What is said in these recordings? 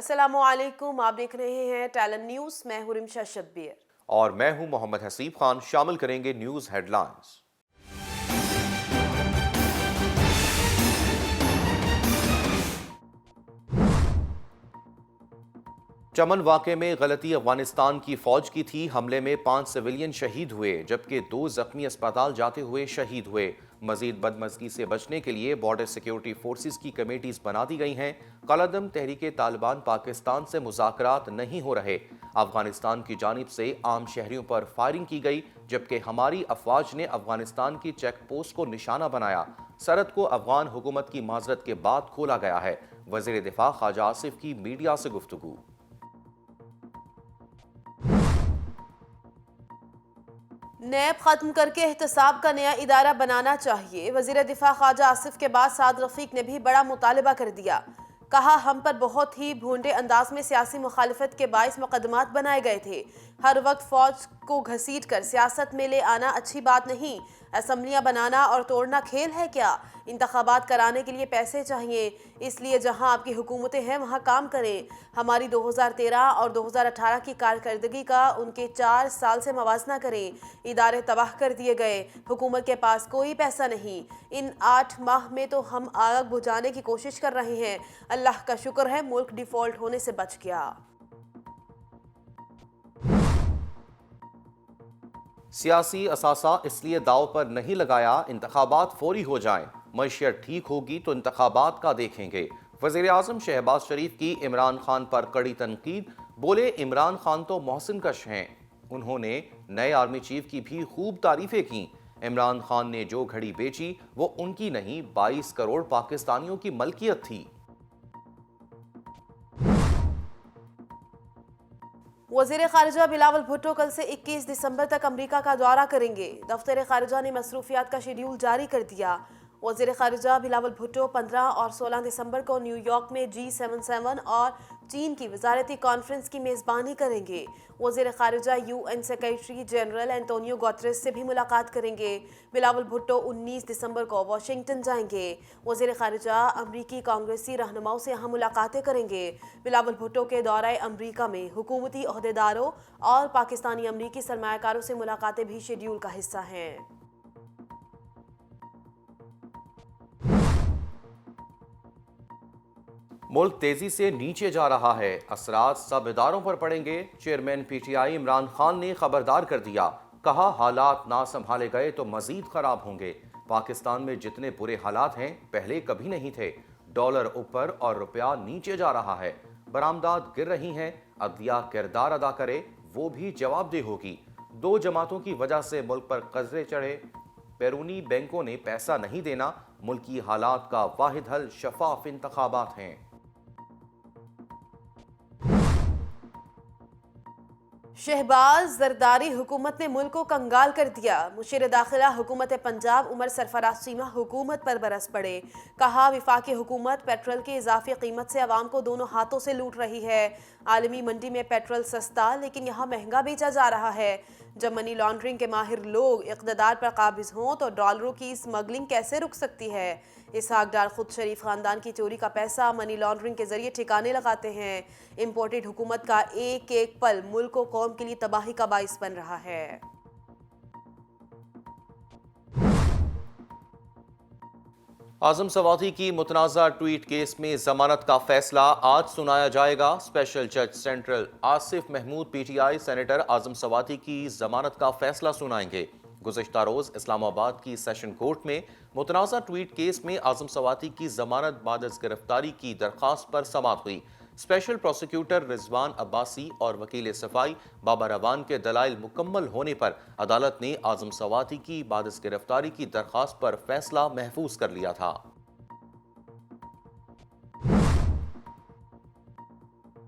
अस्सलाम वालेकुम, आप देख रहे हैं टैलेंट न्यूज़। मैं हूं रिमशा शब्बीर और मैं हूं मोहम्मद हसीब खान। शामिल करेंगे न्यूज़ हेडलाइंस। चमन वाक़े में गलती अफगानिस्तान की फौज की थी। हमले में 5 सिविलियन शहीद हुए जबकि 2 जख्मी अस्पताल जाते हुए शहीद हुए। मजीद बदमज़गी से बचने के लिए बॉर्डर सिक्योरिटी फोर्सेस की कमेटीज बना दी गई हैं। कलअदम तहरीके तालिबान पाकिस्तान से मुज़ाकरात नहीं हो रहे। अफगानिस्तान की जानिब से आम शहरियों पर फायरिंग की गई जबकि हमारी अफवाज ने अफगानिस्तान की चेक पोस्ट को निशाना बनाया। सरहद को अफगान हुकूमत की माजरत के बाद खोला गया है। वज़ीर दिफा ख्वाजा आसिफ की मीडिया से गुफ्तगू। नैब खत्म करके एहतसाब का नया इदारा बनाना चाहिए। वज़ीर दिफा ख्वाजा आसिफ के बाद साद रफ़ीक ने भी बड़ा मुतालबा कर दिया। कहा, हम पर बहुत ही भोंडे अंदाज में सियासी मुखालिफत के बाइस मुकदमात बनाए गए थे। हर वक्त फौज को घसीट कर सियासत में ले आना अच्छी बात नहीं। असम्बलियाँ बनाना और तोड़ना खेल है क्या? इंतखाबात कराने के लिए पैसे चाहिए, इसलिए जहां आपकी हुकूमतें हैं वहां काम करें। हमारी 2013 और 2018 की कारकर्दगी का उनके 4 साल से मवाजना करें। इदारे तबाह कर दिए गए, हुकूमत के पास कोई पैसा नहीं। इन 8 माह में तो हम आग बुझाने की कोशिश कर रहे हैं। अल्लाह का शुक्र है मुल्क डिफॉल्ट होने से बच गया। सियासी असासा इसलिए दाव पर नहीं लगाया, इंतखाबात फौरी हो जाएं। मईशत ठीक होगी तो इंतखाबात का देखेंगे। वज़ीर आज़म शहबाज शरीफ की इमरान खान पर कड़ी तनकीद। बोले, इमरान खान तो मोहसिन कश हैं। उन्होंने नए आर्मी चीफ की भी खूब तारीफें की। इमरान खान ने जो घड़ी बेची वो उनकी नहीं, 22 करोड़ पाकिस्तानियों की मलकियत थी। वज़ीर ख़ारिजा बिलावल भुट्टो कल से 21 दिसंबर तक अमेरिका का दौरा करेंगे। दफ्तर ख़ारिजा ने मसरूफियात का शेड्यूल जारी कर दिया। वज़ीर ख़ारिजा बिलावल भुट्टो 15 और 16 दिसंबर को न्यूयॉर्क में G77 और चीन की वजारती कॉन्फ्रेंस की मेज़बानी करेंगे। वज़ीर ख़ारिजा UN secretary general Antonio Guterres से भी मुलाकात करेंगे। बिलावल भुट्टो 19 दिसंबर को वाशिंगटन जाएंगे। वज़ीर ख़ारिजा अमरीकी कांग्रेसी रहनुमाओं से यहाँ मुलाकातें करेंगे। बिलावल भुट्टो के दौरे अमरीका में हुकूमती ओहदेदारों और पाकिस्तानी अमरीकी सरमायाकारों से मुलाकातें भी शेड्यूल का हिस्सा हैं। मुल्क तेजी से नीचे जा रहा है, असरात सब इदारों पर पड़ेंगे। चेयरमैन PTI इमरान खान ने खबरदार कर दिया। कहा, हालात ना संभाले गए तो मजीद खराब होंगे। पाकिस्तान में जितने बुरे हालात हैं पहले कभी नहीं थे। डॉलर ऊपर और रुपया नीचे जा रहा है। बरामदात गिर रही हैं। अदलिया किरदार अदा करे, वो भी जवाबदेह होगी। 2 जमातों की वजह से मुल्क पर कर्जे चढ़े। बैरूनी बैंकों ने पैसा नहीं देना। मुल्की हालात का वाहिद हल शफाफ इंतखाबात हैं। शहबाज जरदारी हुकूमत ने मुल्क को कंगाल कर दिया। मुशीर दाखिला हुकूमत पंजाब उमर सरफराज चीमा हुकूमत पर बरस पड़े। कहा, विफाकी हुकूमत पेट्रोल की इजाफी कीमत से आवाम को दोनों हाथों से लूट रही है। आलमी मंडी में पेट्रोल सस्ता लेकिन यहाँ महंगा बेचा जा रहा है। जब मनी लॉन्ड्रिंग के माहिर लोग इक़्तिदार पर काबिज हों तो डॉलरों की स्मगलिंग कैसे रुक सकती है? इसहाक डार खुद शरीफ खानदान की चोरी का पैसा मनी लॉन्ड्रिंग के जरिए ठिकाने लगाते हैं। इम्पोर्टेड हुकूमत का एक एक पल मुल्क और कौम के लिए तबाही का बाइस बन रहा है। आजम सवाती की मुतनाज़ा ट्वीट केस में जमानत का फैसला आज सुनाया जाएगा। स्पेशल जज central Asif Mahmood PTI senator Azam Swati की जमानत का फैसला सुनाएंगे। गुज़िश्ता रोज इस्लामाबाद की सेशन कोर्ट में मुतनाज़ा ट्वीट केस में आजम सवाती की जमानत बाद गिरफ्तारी की दरख्वास्त पर समाअत हुई। स्पेशल प्रोसिक्यूटर रिजवान अब्बासी और वकील सफाई बाबा रवान के दलाइल मुकम्मल होने पर अदालत ने आजम सवाती की बाद गिरफ्तारी की दरख्वास्त पर फैसला महफूज कर लिया था।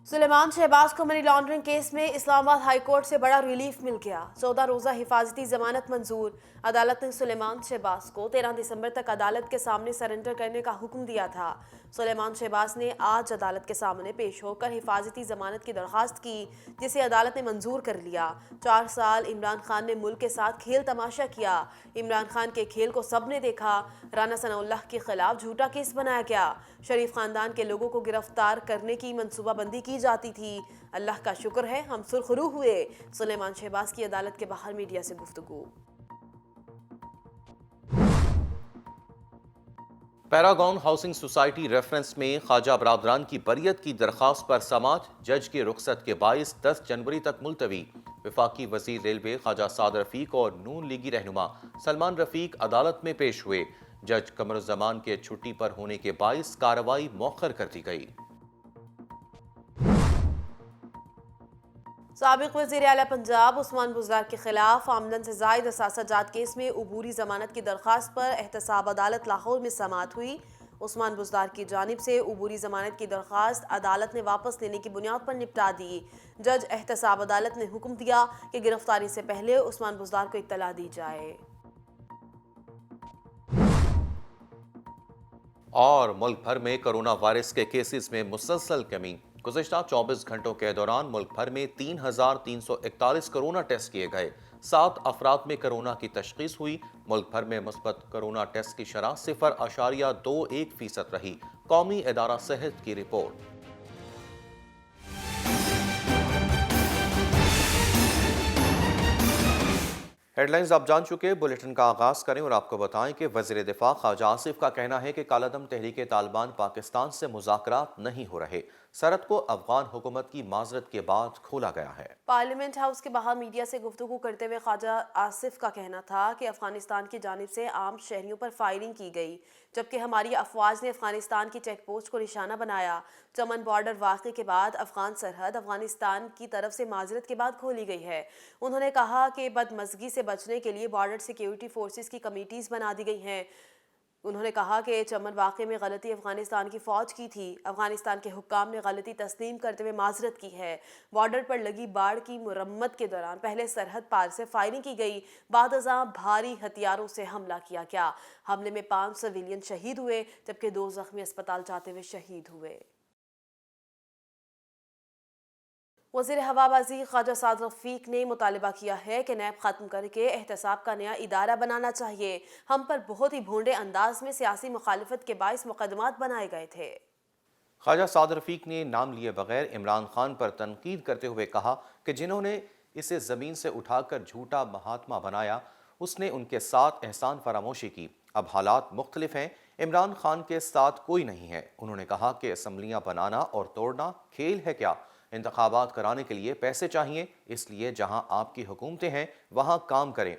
सुलेमान शहबाज को मनी लॉन्ड्रिंग केस में इस्लामाबाद हाई कोर्ट से बड़ा रिलीफ मिल गया। 14 रोज़ा हिफाजती जमानत मंजूर। अदालत ने सुलेमान शहबाज को 13 दिसंबर तक अदालत के सामने सरेंडर करने का हुक्म दिया था। سلیمان شہباز نے آج عدالت کے سامنے پیش ہو کر حفاظتی ضمانت کی درخواست کی، جسے عدالت نے منظور کر لیا۔ 4 سال عمران خان نے ملک کے ساتھ کھیل تماشا کیا۔ عمران خان کے کھیل کو سب نے دیکھا۔ رانا ثناء اللہ کے خلاف جھوٹا کیس بنایا گیا۔ شریف خاندان کے لوگوں کو گرفتار کرنے کی منصوبہ بندی کی جاتی تھی۔ اللہ کا شکر ہے ہم سرخرو ہوئے۔ سلیمان شہباز کی عدالت کے باہر میڈیا سے گفتگو۔ پیراگون ہاؤسنگ سوسائٹی ریفرنس میں خواجہ برادران کی بریت کی درخواست پر سماعت جج کی رخصت کے باعث 10 جنوری تک ملتوی۔ وفاقی وزیر ریلوے خواجہ سعد رفیق اور نون لیگی رہنما سلمان رفیق عدالت میں پیش ہوئے۔ جج قمر الزمان کے چھٹی پر ہونے کے باعث کارروائی مؤخر کر دی گئی۔ سابق وزیر اعلیٰ پنجاب عثمان بزدار کے خلاف آمدن سے زائد اثاثہ جات کیس میں عبوری ضمانت کی درخواست پر احتساب عدالت لاہور میں سماعت ہوئی۔ عثمان بزدار کی جانب سے عبوری ضمانت کی درخواست عدالت نے واپس لینے کی بنیاد پر نپٹا دی۔ جج احتساب عدالت نے حکم دیا کہ گرفتاری سے پہلے عثمان بزدار کو اطلاع دی جائے۔ اور ملک بھر میں کرونا وائرس کے کیسز میں مسلسل کمی۔ گزشتہ 24 گھنٹوں کے دوران ملک بھر میں 3,341 کرونا ٹیسٹ کیے گئے۔ 7 افراد میں کرونا کی تشخیص ہوئی۔ ملک بھر میں مثبت کرونا ٹیسٹ کی شرح 0.21% رہی۔ قومی ادارہ صحت کی رپورٹ۔ ہیڈ لائنز آپ جان چکے، بلیٹن کا آغاز کریں اور آپ کو بتائیں کہ وزیر دفاع خواجہ آصف کا کہنا ہے کہ کالعدم تحریک طالبان پاکستان سے مذاکرات نہیں ہو رہے۔ سرحد کو افغان حکومت کی معذرت کے بعد کھولا گیا ہے۔ پارلیمنٹ ہاؤس کے باہر میڈیا سے گفتگو کرتے ہوئے خواجہ آصف کا کہنا تھا کہ افغانستان کی جانب سے عام شہریوں پر فائرنگ کی گئی، جبکہ ہماری افواج نے افغانستان کی چیک پوسٹ کو نشانہ بنایا۔ چمن بارڈر واقعے کے بعد افغان سرحد افغانستان کی طرف سے معذرت کے بعد کھولی گئی ہے۔ انہوں نے کہا کہ بدمزگی سے بچنے کے لیے بارڈر سیکیورٹی فورسز کی کمیٹیز بنا دی گئی ہیں۔ انہوں نے کہا کہ چمن واقعے میں غلطی افغانستان کی فوج کی تھی۔ افغانستان کے حکام نے غلطی تسلیم کرتے ہوئے معذرت کی ہے۔ بارڈر پر لگی باڑ کی مرمت کے دوران پہلے سرحد پار سے فائرنگ کی گئی، بعد ازاں بھاری ہتھیاروں سے حملہ کیا گیا۔ حملے میں 5 سویلین شہید ہوئے، جبکہ 2 زخمی اسپتال جاتے ہوئے شہید ہوئے۔ وزیر ہوا بازی خواجہ سعد رفیق نے مطالبہ کیا ہے کہ نیب ختم کر کے احتساب کا نیا ادارہ بنانا چاہیے۔ ہم پر بہت ہی بھونڈے انداز میں سیاسی مخالفت کے باعث مقدمات بنائے گئے تھے۔ خواجہ سعد رفیق نے نام لیے بغیر عمران خان پر تنقید کرتے ہوئے کہا کہ جنہوں نے اسے زمین سے اٹھا کر جھوٹا مہاتما بنایا، اس نے ان کے ساتھ احسان فراموشی کی۔ اب حالات مختلف ہیں، عمران خان کے ساتھ کوئی نہیں ہے۔ انہوں نے کہا کہ اسمبلیاں بنانا اور توڑنا کھیل ہے کیا؟ انتخابات کرانے کے لیے پیسے چاہیے، اس لیے جہاں آپ کی حکومتیں ہیں وہاں کام کریں۔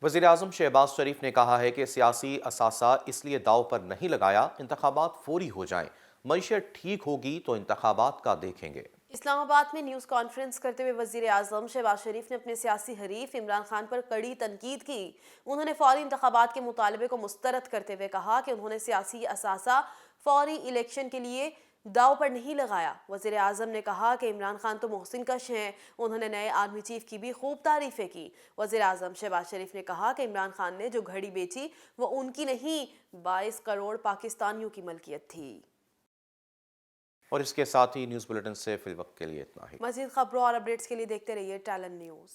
وزیر اعظم شہباز شریف نے کہا ہے کہ سیاسی اثاثہ اس لیے داؤ پر نہیں لگایا، انتخابات فوری ہو جائیں، معیشت ٹھیک ہوگی تو انتخابات کا دیکھیں گے۔ اسلام آباد میں نیوز کانفرنس کرتے ہوئے وزیر اعظم شہباز شریف نے اپنے سیاسی حریف عمران خان پر کڑی تنقید کی۔ انہوں نے فوری انتخابات کے مطالبے کو مسترد کرتے ہوئے کہا کہ انہوں نے سیاسی اثاثہ فوری الیکشن کے لیے داؤ پر نہیں لگایا۔ وزیر اعظم نے کہا کہ عمران خان تو محسن کش ہیں۔ انہوں نے نئے آرمی چیف کی بھی خوب تعریفیں کی۔ وزیر اعظم شہباز شریف نے کہا کہ عمران خان نے جو گھڑی بیچی وہ ان کی نہیں، 22 کروڑ پاکستانیوں کی ملکیت تھی۔ اور اس کے ساتھ ہی نیوز بلیٹن سے فی الوقت کے لیے اتنا ہی۔ مزید خبروں اور اپڈیٹس کے لیے دیکھتے رہیے ٹیلن نیوز۔